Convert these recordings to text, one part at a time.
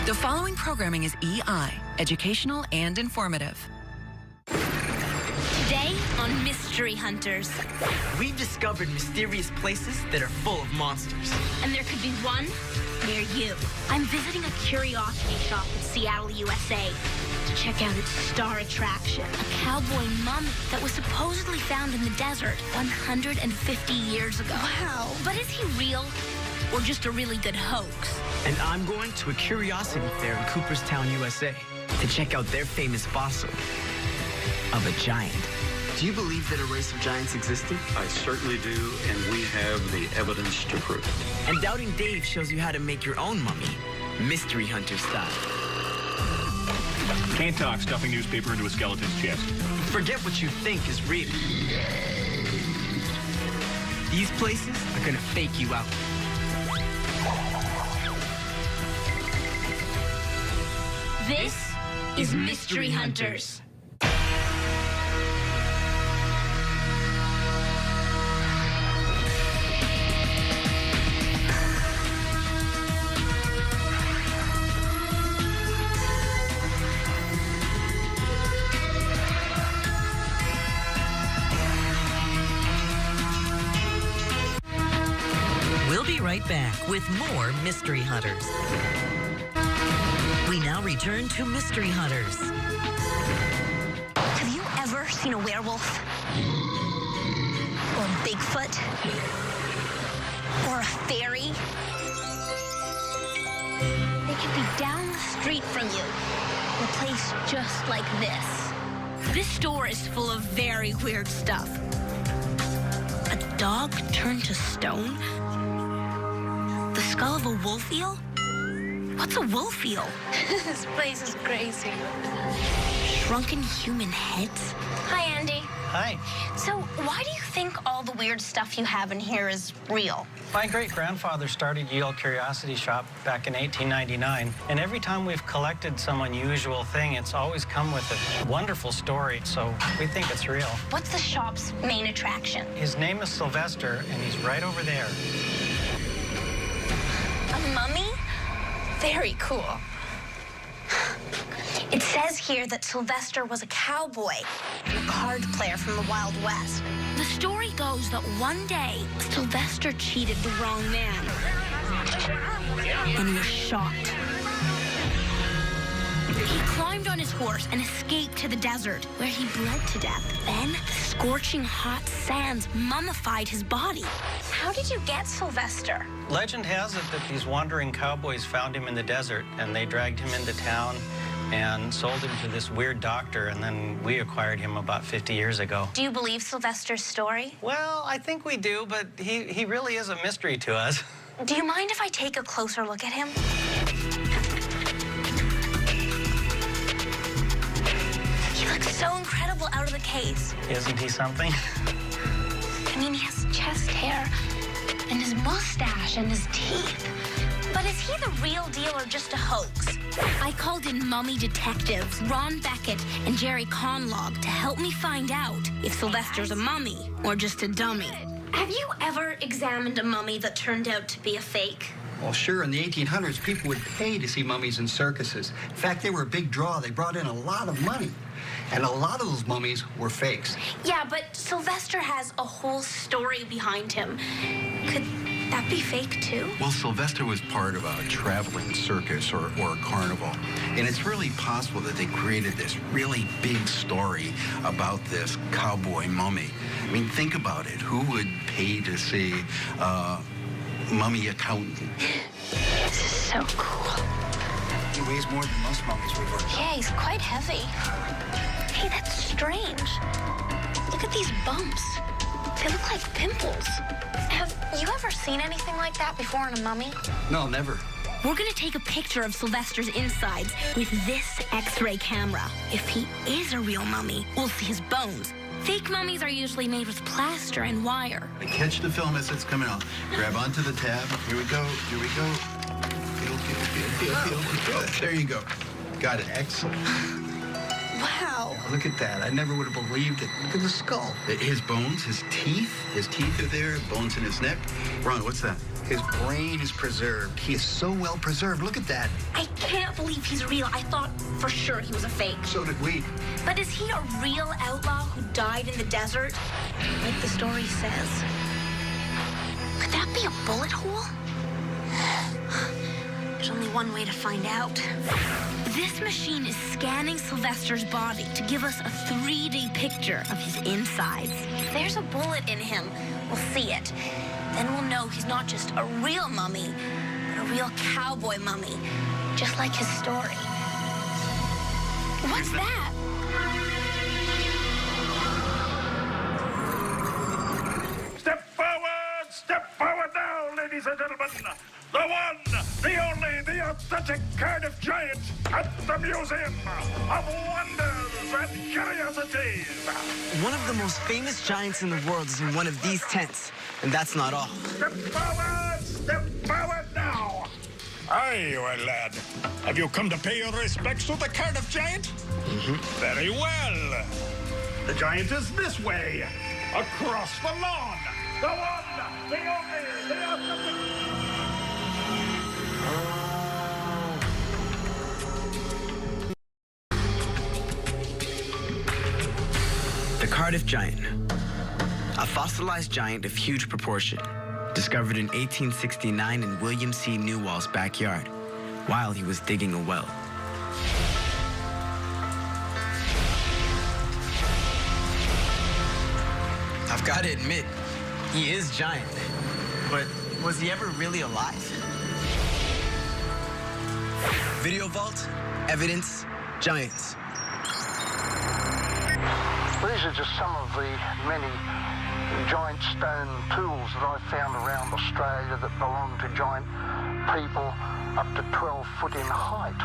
The following programming is EI, educational and informative. Today on Mystery Hunters. We've discovered mysterious places that are full of monsters. And there could be one near you. I'm visiting a curiosity shop in Seattle, USA to check out its star attraction, a cowboy mummy that was supposedly found in the desert 150 years ago. Wow. But is he real or just a really good hoax? And I'm going to a curiosity fair in Cooperstown, USA to check out their famous fossil of a giant. Do you believe that a race of giants existed? I certainly do, and we have the evidence to prove it. And Doubting Dave shows you how to make your own mummy, Mystery Hunter style. Can't talk stuffing newspaper into a skeleton's chest. Forget what you think is real. These places are gonna fake you out. This is Mystery Hunters. We'll be right back with more Mystery Hunters. We now return to Mystery Hunters. Have you ever seen a werewolf? Or Bigfoot? Or a fairy? They could be down the street from you, in a place just like this. This store is full of very weird stuff. A dog turned to stone? The skull of a wolf eel? What's a wolf eel? This place is crazy. Shrunken human heads? Hi, Andy. Hi. So, why do you think all the weird stuff you have in here is real? My great-grandfather started Yale Curiosity Shop back in 1899, and every time we've collected some unusual thing, it's always come with a wonderful story, so we think it's real. What's the shop's main attraction? His name is Sylvester, and he's right over there. A mummy? Very cool. It says here that Sylvester was a cowboy, a card player from the Wild West. The story goes that one day, Sylvester cheated the wrong man and was shot. He climbed on his horse and escaped to the desert, where he bled to death. Then, the scorching hot sands mummified his body. How did you get Sylvester? Legend has it that these wandering cowboys found him in the desert, and they dragged him into town and sold him to this weird doctor, and then we acquired him about 50 years ago. Do you believe Sylvester's story? Well, I think we do, but he really is a mystery to us. Do you mind if I take a closer look at him? He looks so incredible out of the case. Isn't he something? I mean, he has chest hair and his mustache and his teeth. But is he the real deal or just a hoax? I called in mummy detectives Ron Beckett and Jerry Conlog to help me find out if Sylvester's a mummy or just a dummy. Have you ever examined a mummy that turned out to be a fake? Well, sure. In the 1800s, people would pay to see mummies in circuses. In fact, they were a big draw. They brought in a lot of money. And a lot of those mummies were fakes. Yeah, but Sylvester has a whole story behind him. Could that be fake, too? Well, Sylvester was part of a traveling circus or a carnival. And it's really possible that they created this really big story about this cowboy mummy. I mean, think about it. Who would pay to see a mummy accountant? This is so cool. He weighs more than most mummies we've worked on. Yeah, he's quite heavy. Hey, that's strange. Look at these bumps. They look like pimples. Have you ever seen anything like that before in a mummy? No, never. We're gonna take a picture of Sylvester's insides with this X-ray camera. If he is a real mummy, we'll see his bones. Fake mummies are usually made with plaster and wire. Catch the film as it's coming out. Grab onto the tab. Here we go. Here we go. Feel. There you go. Got it. Excellent. Wow. Look at that. I never would have believed it. Look at the skull. His bones, his teeth are there, bones in his neck. Ron, what's that? His brain is preserved. He is so well preserved. Look at that. I can't believe he's real. I thought for sure he was a fake. So did we. But is he a real outlaw who died in the desert? Like the story says. Could that be a bullet hole? There's only one way to find out. This machine is scanning Sylvester's body to give us a 3D picture of his insides. If there's a bullet in him, we'll see it. Then we'll know he's not just a real mummy, but a real cowboy mummy, just like his story. What's that? Step forward now, ladies and gentlemen. The one, the only, the authentic Cardiff Giant at the Museum of Wonders and Curiosities. One of the most famous giants in the world is in one of these tents, and that's not all. Step forward now. Aye, well, lad. Have you come to pay your respects to the Cardiff Giant? Mm-hmm. Very well. The giant is this way, across the lawn. The one, the only, the authentic. The Cardiff Giant, a fossilized giant of huge proportion, discovered in 1869 in William C. Newall's backyard while he was digging a well. I've got to admit, he is giant, but was he ever really alive? Video vault, evidence, giants. These are just some of the many giant stone tools that I've found around Australia that belong to giant people up to 12 foot in height.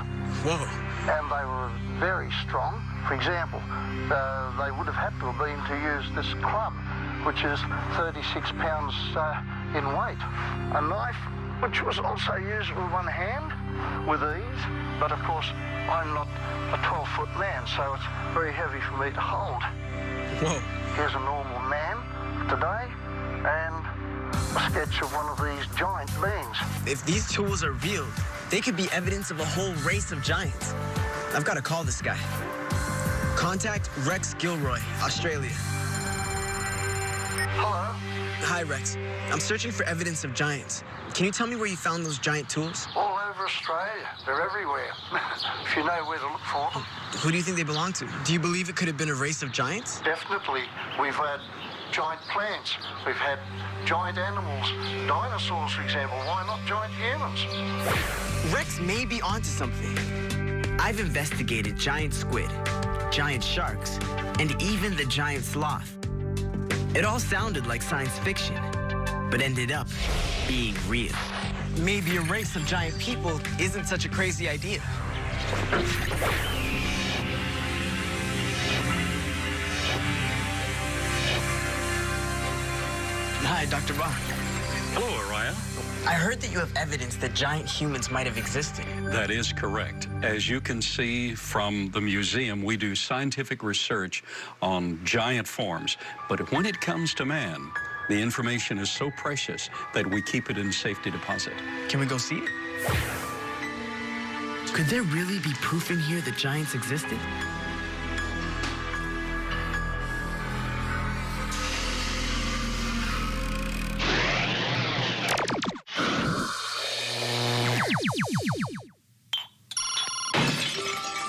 Whoa. And they were very strong. For example, they would have had to have been to use this club, which is 36 pounds in weight. A knife, which was also used with one hand with ease, but of course I'm not a 12-foot man, so it's very heavy for me to hold. Whoa. Here's a normal man today, and a sketch of one of these giant beings. If these tools are real, they could be evidence of a whole race of giants. I've got to call this guy. Contact Rex Gilroy, Australia. Hello? Hi, Rex. I'm searching for evidence of giants. Can you tell me where you found those giant tools? All over Australia. They're everywhere. If you know where to look for them. Who do you think they belong to? Do you believe it could have been a race of giants? Definitely. We've had giant plants. We've had giant animals. Dinosaurs, for example. Why not giant humans? Rex may be onto something. I've investigated giant squid, giant sharks, and even the giant sloth. It all sounded like science fiction, but ended up being real. Maybe a race of giant people isn't such a crazy idea. Hi, Dr. Bach. Hello, Araya. I heard that you have evidence that giant humans might have existed. That is correct. As you can see from the museum, we do scientific research on giant forms. But when it comes to man, the information is so precious that we keep it in safety deposit. Can we go see it? Could there really be proof in here that giants existed?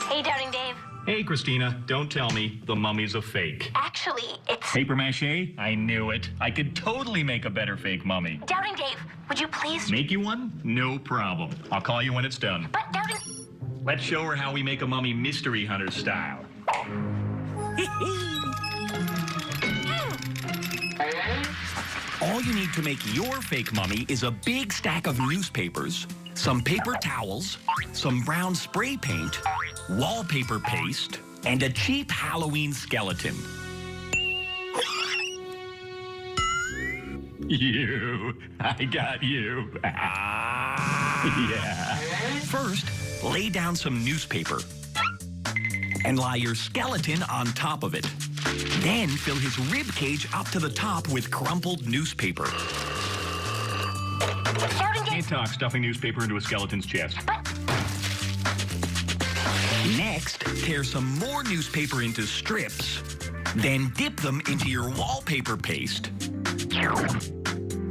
Hey, Doubting Dave. Hey, Christina, don't tell me the mummy's a fake. Actually, it's... Paper mache? I knew it. I could totally make a better fake mummy. Doubting Dave, would you please... Make you one? No problem. I'll call you when it's done. But Doubting... Let's show her how we make a mummy mystery hunter style. All you need to make your fake mummy is a big stack of newspapers, some paper towels, some brown spray paint, wallpaper paste, and a cheap Halloween skeleton. You. I got you. Yeah. First, lay down some newspaper and lie your skeleton on top of it. Then fill his rib cage up to the top with crumpled newspaper. Doubting Dave. Can't talk stuffing newspaper into a skeleton's chest. Next, tear some more newspaper into strips, then dip them into your wallpaper paste,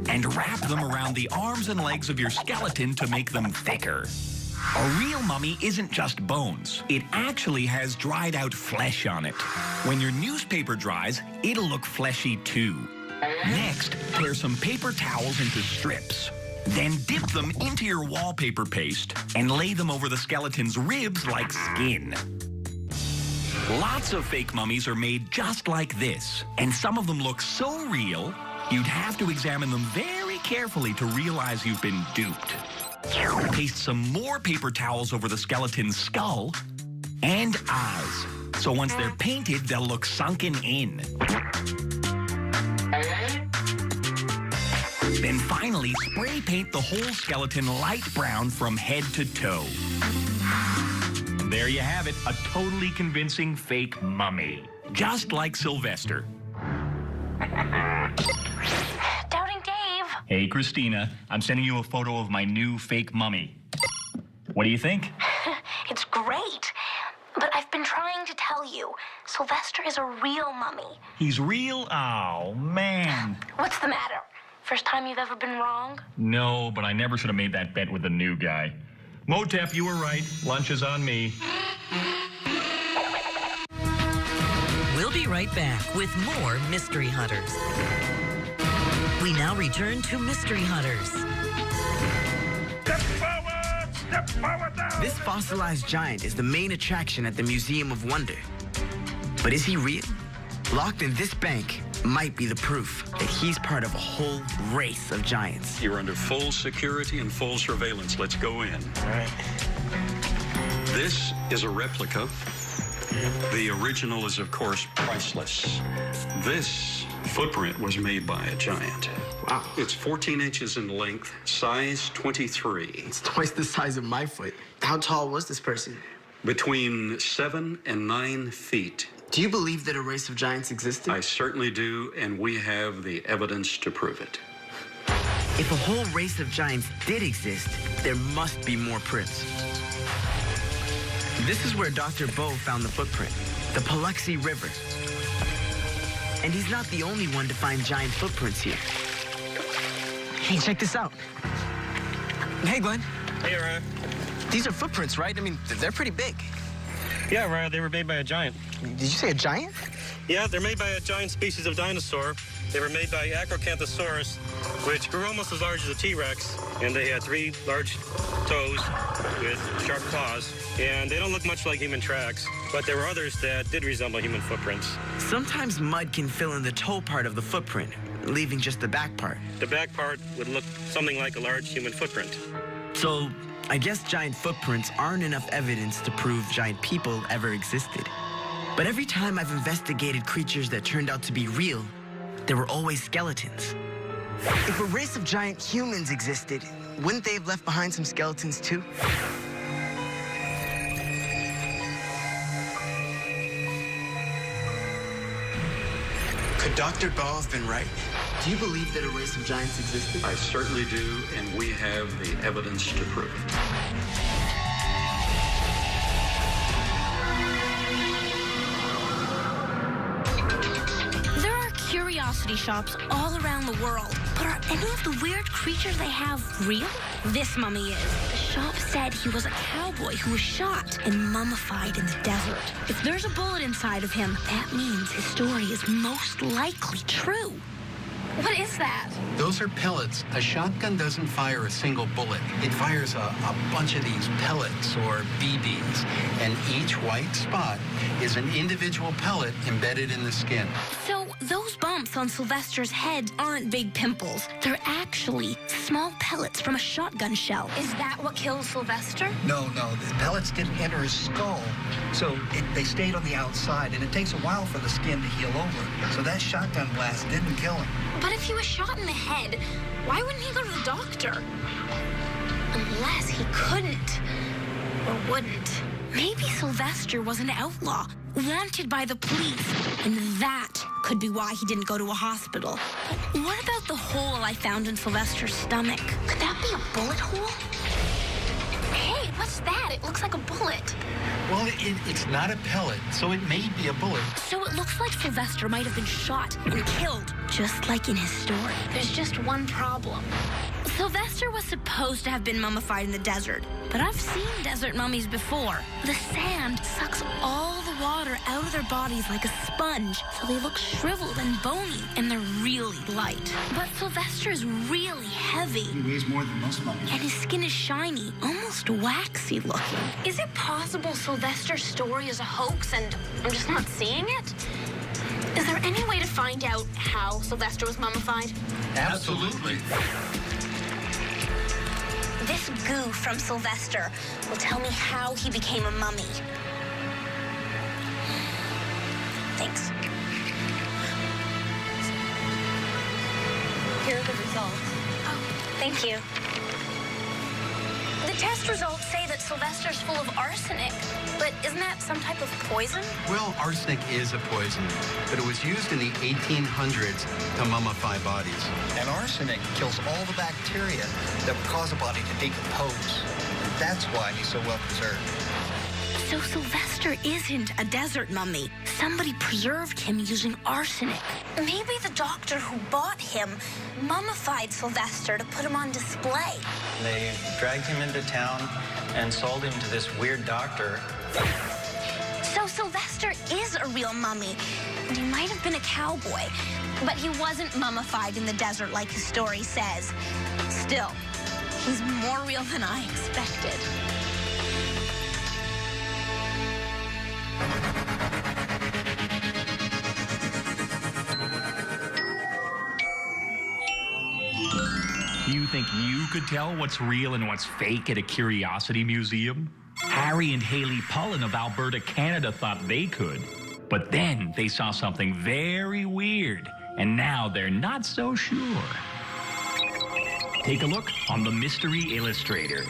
and wrap them around the arms and legs of your skeleton to make them thicker. A real mummy isn't just bones. It actually has dried out flesh on it. When your newspaper dries, it'll look fleshy too. Next, tear some paper towels into strips. Then dip them into your wallpaper paste and lay them over the skeleton's ribs like skin. Lots of fake mummies are made just like this, and some of them look so real, you'd have to examine them very carefully to realize you've been duped. Paste some more paper towels over the skeleton's skull and eyes, so once they're painted, they'll look sunken in. Then finally, spray paint the whole skeleton light brown from head to toe. There you have it, a totally convincing fake mummy. Just like Sylvester. Doubting Dave. Hey, Christina, I'm sending you a photo of my new fake mummy. What do you think? It's great. But I've been trying to tell you, Sylvester is a real mummy. He's real? Oh, man. What's the matter? First time you've ever been wrong? No, but I never should have made that bet with the new guy. Motep, you were right. Lunch is on me. We'll be right back with more Mystery Hunters. We now return to Mystery Hunters. Step forward! Step forward now! This fossilized giant is the main attraction at the Museum of Wonder. But is he real? Locked in this bank might be the proof that he's part of a whole race of giants. You're under full security and full surveillance. Let's go in. All right. This is a replica. The original is, of course, priceless. This footprint was made by a giant. Wow. It's 14 inches in length, size 23. It's twice the size of my foot. How tall was this person? Between 7 and 9 feet. Do you believe that a race of giants existed? I certainly do, and we have the evidence to prove it. If a whole race of giants did exist, there must be more prints. This is where Dr. Bo found the footprint, the Paluxy River. And he's not the only one to find giant footprints here. Hey, check this out. Hey, Glenn. Hey, Araya. These are footprints, right? I mean, they're pretty big. Yeah, Araya, they were made by a giant. Did you say a giant? Yeah, they're made by a giant species of dinosaur. They were made by Acrocanthosaurus, which grew almost as large as a T-Rex, and they had 3 large toes with sharp claws, and they don't look much like human tracks, but there were others that did resemble human footprints. Sometimes mud can fill in the toe part of the footprint, leaving just the back part. The back part would look something like a large human footprint. So, I guess giant footprints aren't enough evidence to prove giant people ever existed. But every time I've investigated creatures that turned out to be real, there were always skeletons. If a race of giant humans existed, wouldn't they have left behind some skeletons too? Could Dr. Bo have been right? Do you believe that a race of giants existed? I certainly do, and we have the evidence to prove it. There are curiosity shops all around the world, but are any of the weird creatures they have real? This mummy is. The shop said he was a cowboy who was shot and mummified in the desert. If there's a bullet inside of him, that means his story is most likely true. What is that? Those are pellets. A shotgun doesn't fire a single bullet. It fires a bunch of these pellets, or BBs, and each white spot is an individual pellet embedded in the skin. So those bumps on Sylvester's head aren't big pimples. They're actually small pellets from a shotgun shell. Is that what killed Sylvester? No, the pellets didn't enter his skull, so they stayed on the outside, and it takes a while for the skin to heal over. So that shotgun blast didn't kill him. But if he was shot in the head, why wouldn't he go to the doctor? Unless he couldn't or wouldn't. Maybe Sylvester was an outlaw. wanted by the police, and that could be why he didn't go to a hospital. But what about the hole I found in Sylvester's stomach? Could that be a bullet hole? Hey, what's that? It looks like a bullet. Well, it's not a pellet, so it may be a bullet. So it looks like Sylvester might have been shot and killed, just like in his story. There's just one problem. Sylvester was supposed to have been mummified in the desert, but I've seen desert mummies before. The sand sucks all the water out of their bodies like a sponge, so they look shriveled and bony, and they're really light. But Sylvester is really heavy. He weighs more than most mummies. And his skin is shiny, almost waxy looking. Is it possible Sylvester's story is a hoax and I'm just not seeing it? Is there any way to find out how Sylvester was mummified? Absolutely. This goo from Sylvester will tell me how he became a mummy. Thanks. Here are the results. Oh, thank you. The test results say that Sylvester's full of arsenic, but isn't that some type of poison? Well, arsenic is a poison, but it was used in the 1800s to mummify bodies. And arsenic kills all the bacteria that would cause a body to decompose. That's why he's so well preserved. So Sylvester isn't a desert mummy. Somebody preserved him using arsenic. Maybe the doctor who bought him mummified Sylvester to put him on display. They dragged him into town and sold him to this weird doctor. So Sylvester is a real mummy, and he might have been a cowboy, but he wasn't mummified in the desert like his story says. Still, he's more real than I expected. You think you could tell what's real and what's fake at a curiosity museum? Harry and Haley Pullen of Alberta, Canada thought they could. But then they saw something very weird, and now they're not so sure. Take a look on the Mystery Illustrator.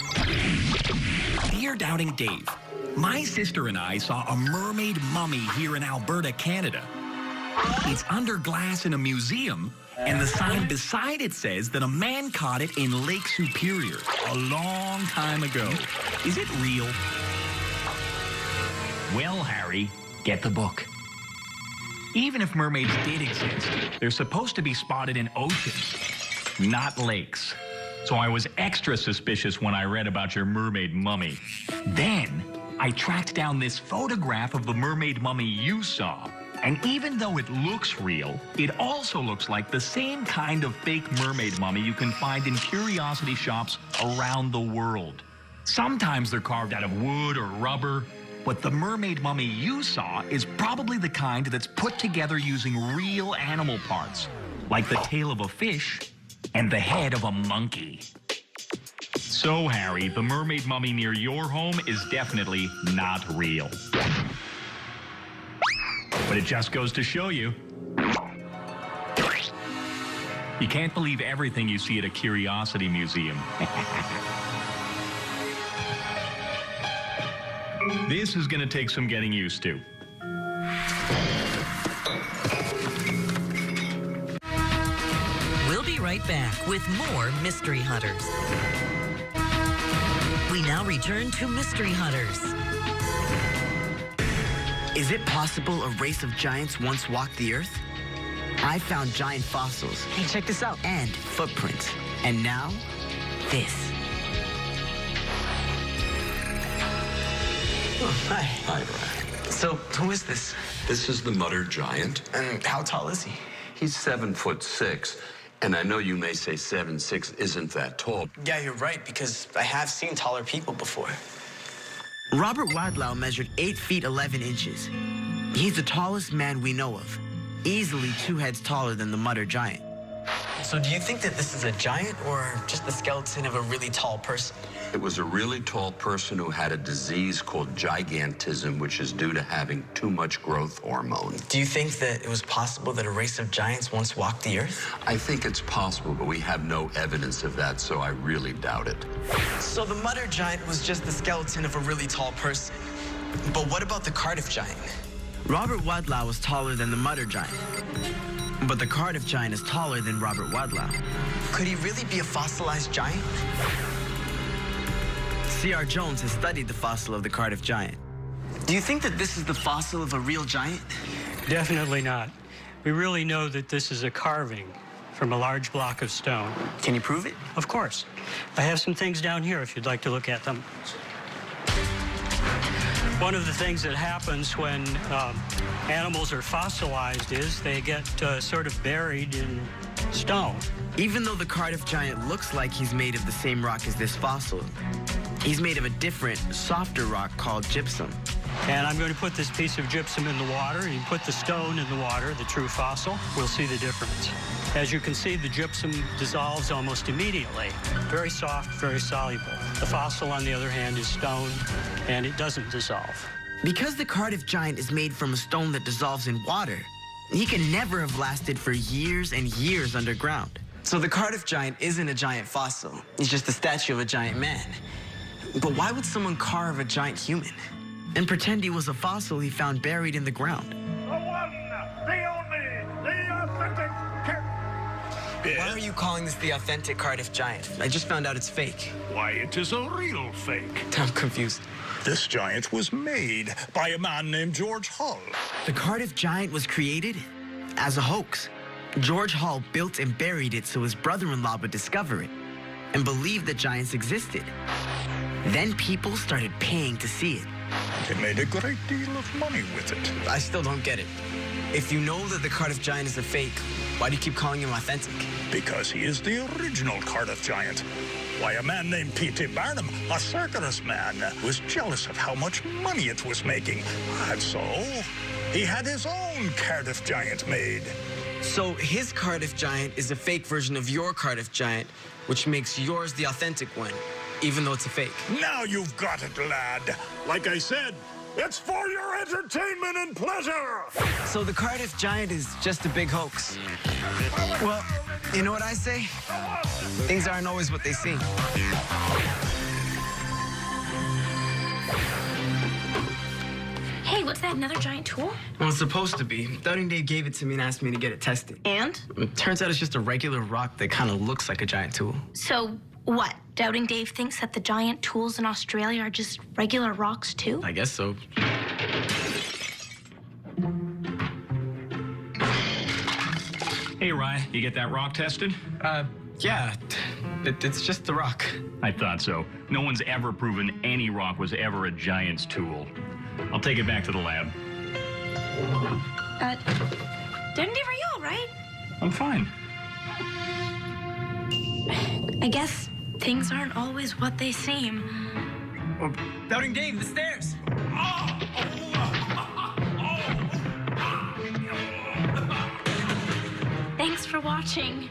Dear Doubting Dave, my sister and I saw a mermaid mummy here in Alberta, Canada. It's under glass in a museum, and the sign beside it says that a man caught it in Lake Superior a long time ago. Is it real? Well, Harry, get the book. Even if mermaids did exist, they're supposed to be spotted in oceans, not lakes. So I was extra suspicious when I read about your mermaid mummy. Then I tracked down this photograph of the mermaid mummy you saw. And even though it looks real, it also looks like the same kind of fake mermaid mummy you can find in curiosity shops around the world. Sometimes they're carved out of wood or rubber, but the mermaid mummy you saw is probably the kind that's put together using real animal parts, like the tail of a fish and the head of a monkey. So, Harry, the mermaid mummy near your home is definitely not real. But it just goes to show you, you can't believe everything you see at a curiosity museum. This is going to take some getting used to. We'll be right back with more Mystery Hunters. We now return to Mystery Hunters. Is it possible a race of giants once walked the earth? I found giant fossils. Hey, check this out. And footprints. And now, this. Oh, hi. Hi, Brian. So, who is this? This is the Mutter Giant. And how tall is he? He's 7'6", and I know you may say 7'6" isn't that tall. Yeah, you're right, because I have seen taller people before. Robert Wadlow measured 8 feet 11 inches. He's the tallest man we know of, easily 2 heads taller than the Mutter Giant. So do you think that this is a giant or just the skeleton of a really tall person? It was a really tall person who had a disease called gigantism, which is due to having too much growth hormone. Do you think that it was possible that a race of giants once walked the earth? I think it's possible, but we have no evidence of that, so I really doubt it. So the Mutter Giant was just the skeleton of a really tall person. But what about the Cardiff Giant? Robert Wadlow was taller than the Mutter Giant. But the Cardiff Giant is taller than Robert Wadlow. Could he really be a fossilized giant? C.R. Jones has studied the fossil of the Cardiff Giant. Do you think that this is the fossil of a real giant? Definitely not. We really know that this is a carving from a large block of stone. Can you prove it? Of course. I have some things down here if you'd like to look at them. One of the things that happens when animals are fossilized is they get sort of buried in stone. Even though the Cardiff Giant looks like he's made of the same rock as this fossil, he's made of a different, softer rock called gypsum. And I'm going to put this piece of gypsum in the water, and you put the stone in the water, the true fossil, we'll see the difference. As you can see, the gypsum dissolves almost immediately. Very soft, very soluble. The fossil, on the other hand, is stone, and it doesn't dissolve. Because the Cardiff Giant is made from a stone that dissolves in water, he can never have lasted for years and years underground. So the Cardiff Giant isn't a giant fossil. He's just a statue of a giant man. But why would someone carve a giant human? And pretend he was a fossil he found buried in the ground. The one, the only, the authentic Why are you calling this the authentic Cardiff Giant? I just found out it's fake. Why, it is a real fake. I'm confused. This giant was made by a man named George Hull. The Cardiff Giant was created as a hoax. George Hull built and buried it so his brother-in-law would discover it and believe that giants existed. Then people started paying to see it. They made a great deal of money with it. I still don't get it. If you know that the Cardiff Giant is a fake, why do you keep calling him authentic? Because he is the original Cardiff Giant. Why, a man named P.T. Barnum, a circus man, was jealous of how much money it was making. And so, he had his own Cardiff Giant made. So his Cardiff Giant is a fake version of your Cardiff Giant, which makes yours the authentic one, even though it's a fake. Now you've got it, lad. Like I said, it's for your entertainment and pleasure. So the Cardiff Giant is just a big hoax. Well, you know what I say? Things aren't always what they seem. Hey, what's that, another giant tool? Well, it's supposed to be. Doubting Dave gave it to me and asked me to get it tested. And? It turns out it's just a regular rock that kind of looks like a giant tool. So, what? Doubting Dave thinks that the giant tools in Australia are just regular rocks, too? I guess so. Hey, Rye, you get that rock tested? Yeah. It's just the rock. I thought so. No one's ever proven any rock was ever a giant's tool. I'll take it back to the lab. Doubting Dave, are you all right? I'm fine. I guess things aren't always what they seem. Oh, Doubting Dave, the stairs! Thanks for watching.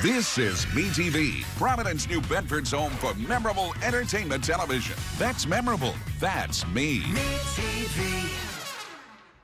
This is MeTV, Providence, New Bedford's home for memorable entertainment television. That's memorable. That's me. MeTV.